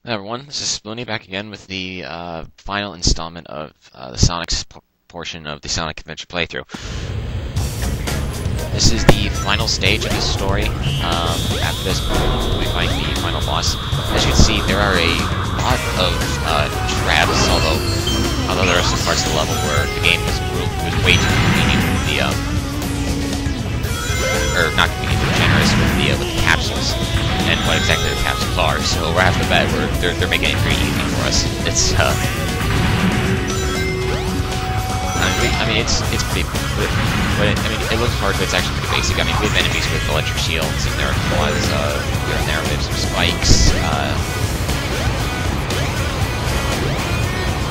Hello everyone, this is Sploony back again with the final installment of the Sonic's portion of the Sonic Adventure playthrough. This is the final stage of the story. After this, we find the final boss. As you can see, there are a lot of traps, although there are some parts of the level where the game was way too convenient with the, or not convenient, but generous with the capsules and what exactly the capsules are. So right off the bat, they're making it pretty easy for us. It's I mean it's pretty, but it looks hard, but it's actually pretty basic. I mean, we have enemies with electric shields, and there are claws here and there. We have some spikes.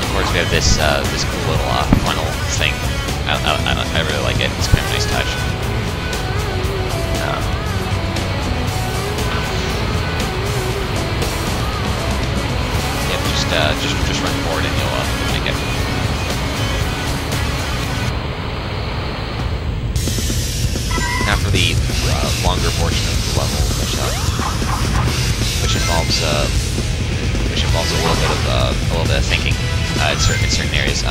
Of course, we have this cool little funnel thing. I really like it. It's kind of a nice touch. Just run forward and you'll make it. Now for the longer portion of the level, which involves a little bit of thinking in certain areas.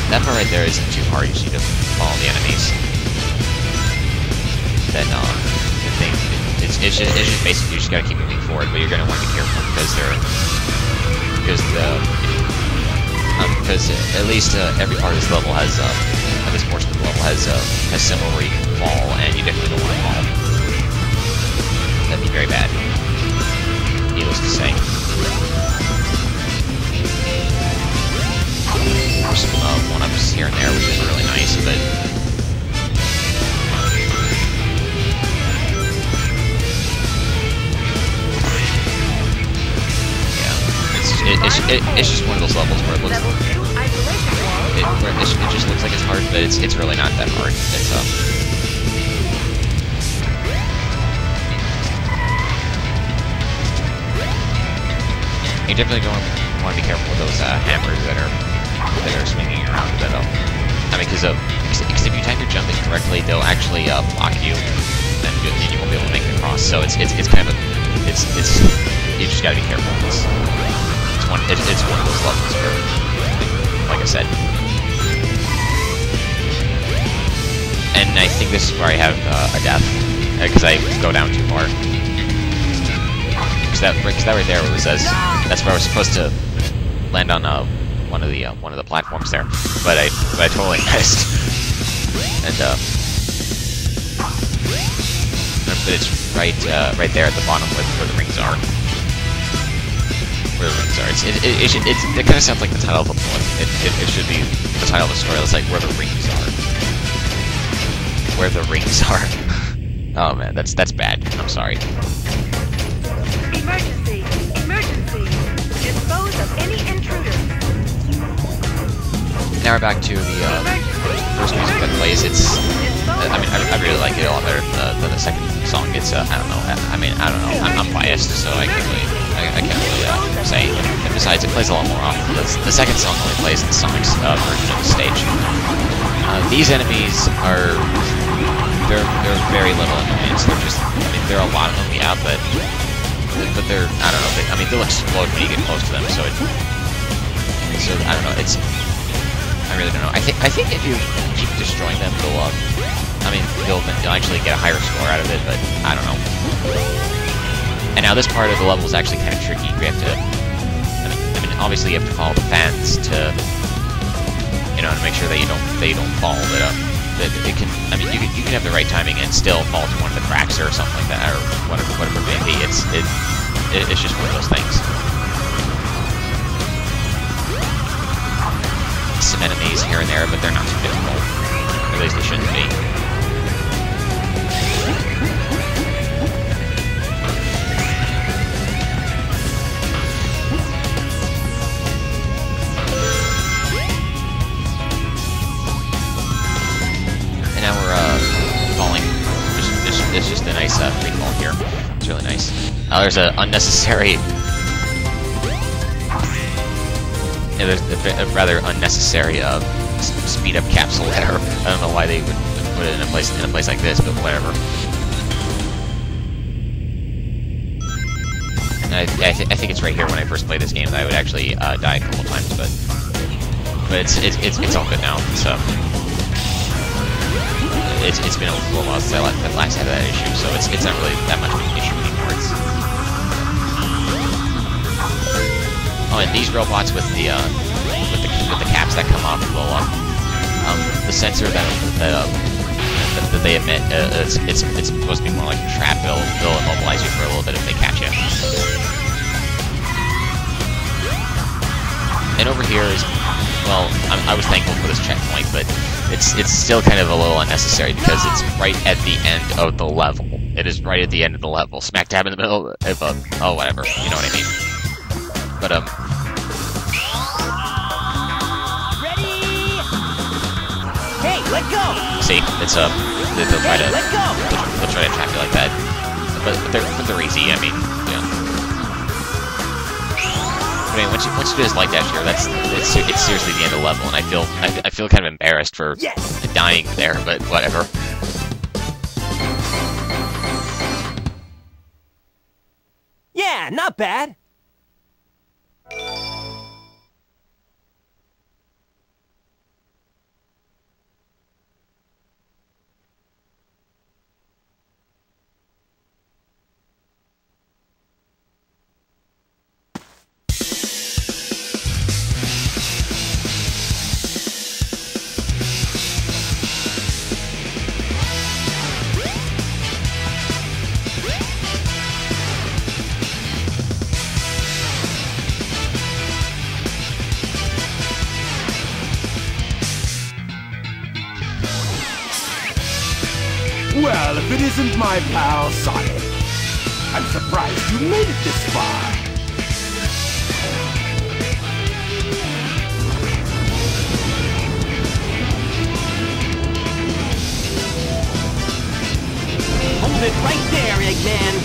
That part right there isn't too hard. You just need to follow the enemies. Then it's just basically you just gotta keep moving forward, but you're gonna want to be careful because at least every part of this level has this portion of the level has somewhere where you can fall, and you definitely don't want to fall. That'd be very bad. Needless to say. There's some one-ups here and there, which is really nice, but it's just one of those levels where it just looks like it's hard, but it's really not that hard. It's you definitely don't want to be careful with those hammers that are swinging around. But I mean, because if you time your jumping correctly, they'll actually block you, and you won't be able to make it across. So it's kind of you just gotta be careful. It's one of those levels where, like I said. And I think this is where I have a death, because I go down too far. Because that right there where it says that's where I was supposed to land on one of the platforms there, but I totally missed. And but it's right there at the bottom where the rings are. Where the rings are. It kind of sounds like the title of the book. It should be the title of the story. It's like where the rings are. Where the rings are. Oh man, that's bad. I'm sorry. Emergency! Emergency! Dispose of any intruder. Now we're back to the first music that plays. I really like it a lot better than the second song. It's I don't know. I'm biased, so I can't really say. And besides, it plays a lot more often. The second song only plays in Sonic's version of the stage. These enemies are they're very little annoyance. There are a lot of them, yeah, but they're I don't know. They'll explode when you get close to them. So I don't know. I really don't know. I think if you keep destroying them, you'll actually get a higher score out of it, but I don't know. And now this part of the level is actually kind of tricky. We have to, obviously you have to follow the fans to make sure that you don't fall. But it can, you can have the right timing and still fall to one of the cracks or something like that, or whatever it may be. It's just one of those things. Some enemies here and there, but they're not too difficult. Or at least they shouldn't be. And now we're falling. It's just a nice free fall here. It's really nice. There's an unnecessary. Yeah, there's a rather unnecessary speed up capsule there. I don't know why they would put it in a place like this, but whatever. I think it's right here when I first played this game that I would actually die a couple times, but it's all good now. So it's been a little while since I last had that issue, so it's not really that much of an issue anymore. Oh, and these robots with the caps that come off will the sensor that they emit, it's supposed to be more like a trap. They'll immobilize you for a little bit if they catch you. And over here is, well, I was thankful for this checkpoint, but it's still kind of a little unnecessary because it's right at the end of the level. It is right at the end of the level, smack dab in the middle of oh, whatever, you know what I mean. But Hey, let go! see, it's they'll try to trap you like that, but they're easy. I mean, yeah. I mean, once you do this light dash here, it's seriously the end of the level, and I feel kind of embarrassed for dying there, but whatever. Yeah, not bad. Well, if it isn't my pal Sonic, I'm surprised you made it this far. Hold it right there, Eggman.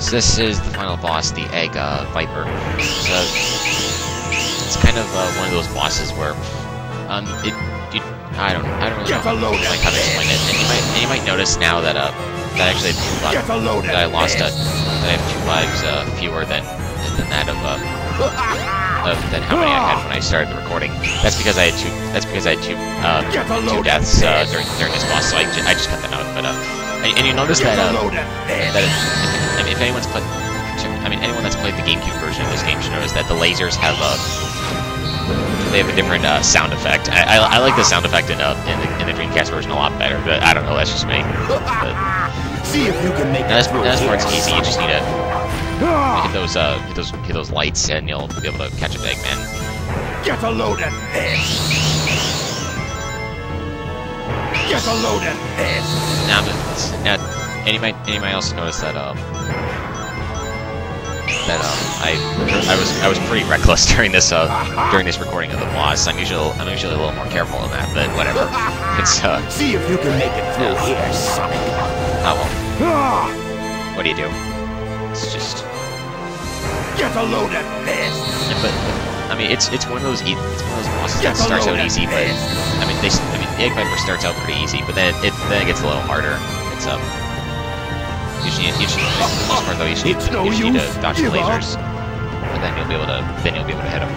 So this is the final boss, the Egg Viper. So it's kind of one of those bosses where I don't really know like how to explain it. And you might notice now that that actually that I lost that I have 2 lives fewer than that than how many I had when I started the recording. That's because I had two deaths during this boss, so I just cut them out. But and you notice that I mean, if anyone's played, anyone that's played the GameCube version of this game should notice that the lasers have they have a different sound effect. I like the sound effect in the Dreamcast version a lot better, but I don't know, that's just me. But, see if you can make it. This part's easy. You just need to hit those lights, and you'll be able to catch a Eggman. Get a load at this. Get a load at this. Now, anybody else notice that I was pretty reckless during this recording of the boss. I'm usually a little more careful than that, but whatever. It's see if you can make it through here, Sonic. Oh well. What do you do? It's just get a load at this. But I mean, it's one of those bosses that starts out easy, but the Egg Viper starts out pretty easy, but then it gets a little harder. It's for the most part though, you just need to dodge the lasers, and then you'll be able to hit them.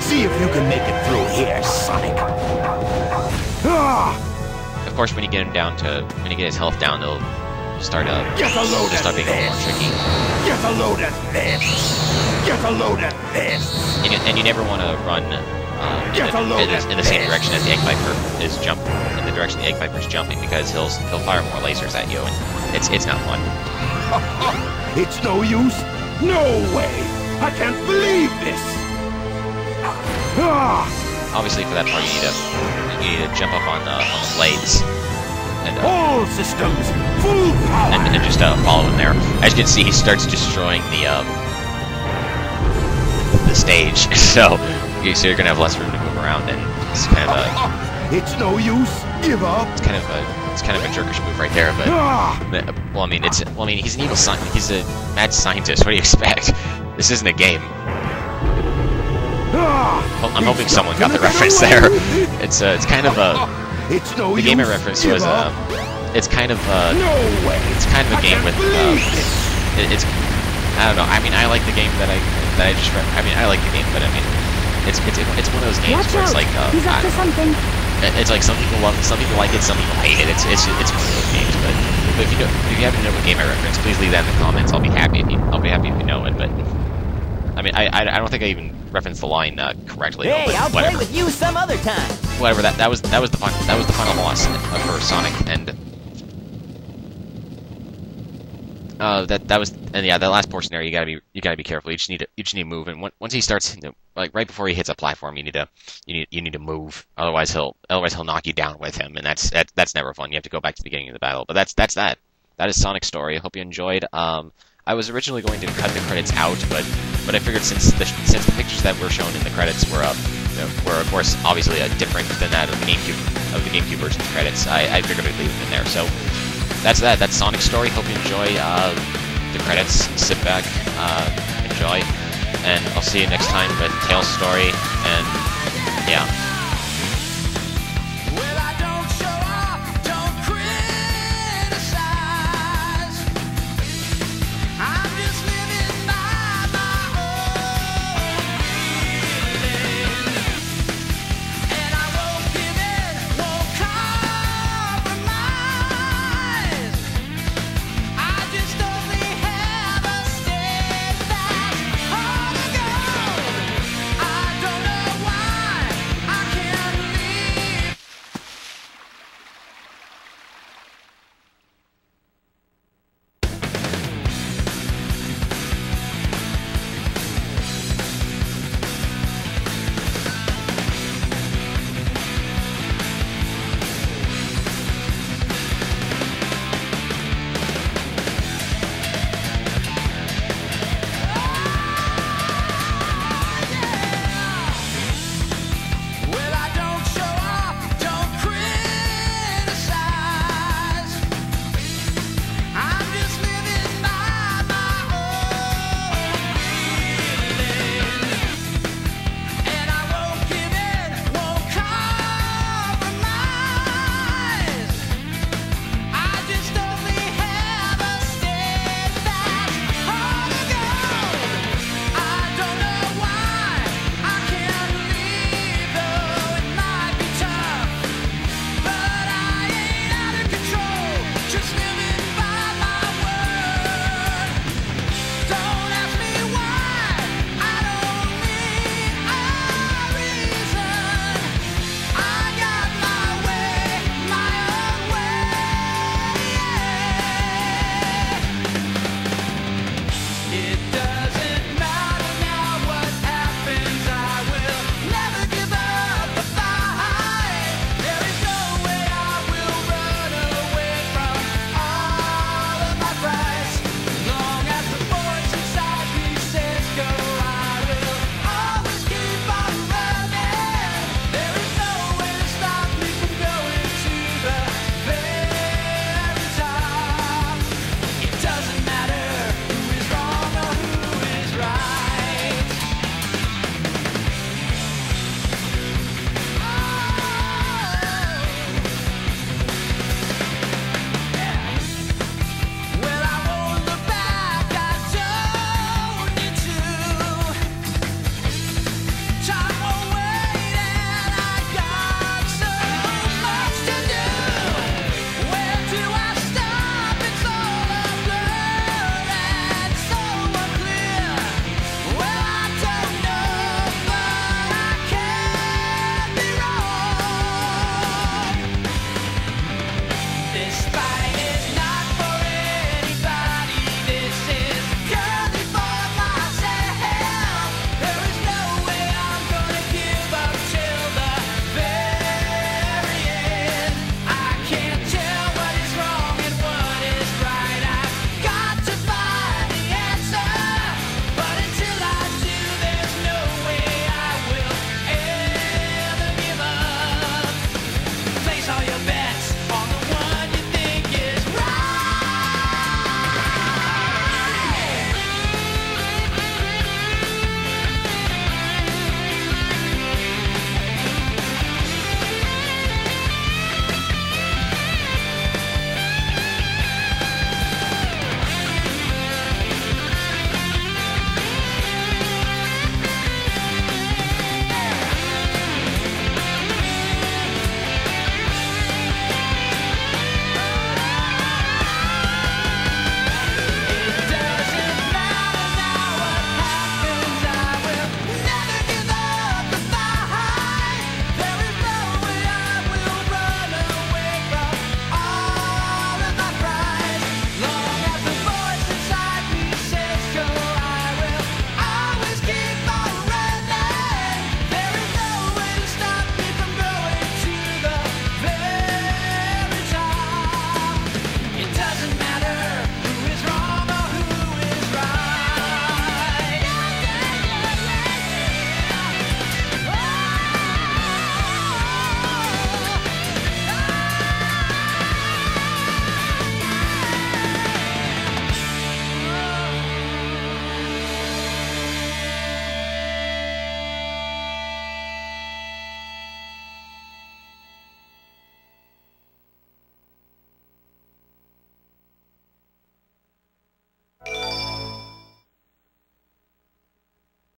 See if you can make it through here, Sonic. Of course, when you get his health down, they'll start being a little more tricky. Get a load at this. Get a load at this. And you never want to run in the same direction as the Egg Viper is in the direction the Egg Viper is jumping, because he'll fire more lasers at you, and it's not fun. It's no use. No way. I can't believe this. Obviously, for that part, you need to jump up on the blades and all systems full power, and just follow him there. As you can see, he starts destroying the stage, so you're gonna have less room to move around, and it's kind of it's no use. Give up. It's it's kind of a jerkish move right there, but well, I mean, he's an evil scientist. He's a mad scientist. What do you expect? This isn't a game. Well, I'm hoping someone got the reference there. It's kind of a the game I referenced was it's kind of a game with it's I don't know. I mean, I like the game that I just I mean, I like the game, but I mean, it's one of those games where it's like He's up to something. it's like some people love it, some people like it, some people hate it. It's one of those games. But if you happen to know what game I reference, please leave that in the comments. I'll be happy if you know it. But I mean, I don't think I even referenced the line correctly. Hey, but I'll whatever. play with you some other time. Whatever. That was the final boss for Sonic, and that last portion there, you gotta be careful. You just need to move, and once he starts, like right before he hits a platform, you need to move. Otherwise he'll knock you down with him, and that's never fun. You have to go back to the beginning of the battle. But that's that. That is Sonic's story. I hope you enjoyed. I was originally going to cut the credits out, but I figured since the pictures that were shown in the credits were of course obviously different than that of the GameCube version's credits, I figured I'd leave them in there. So that's that. That's Sonic's story. Hope you enjoy the credits. Sit back, enjoy, and I'll see you next time with Tails' story. And yeah.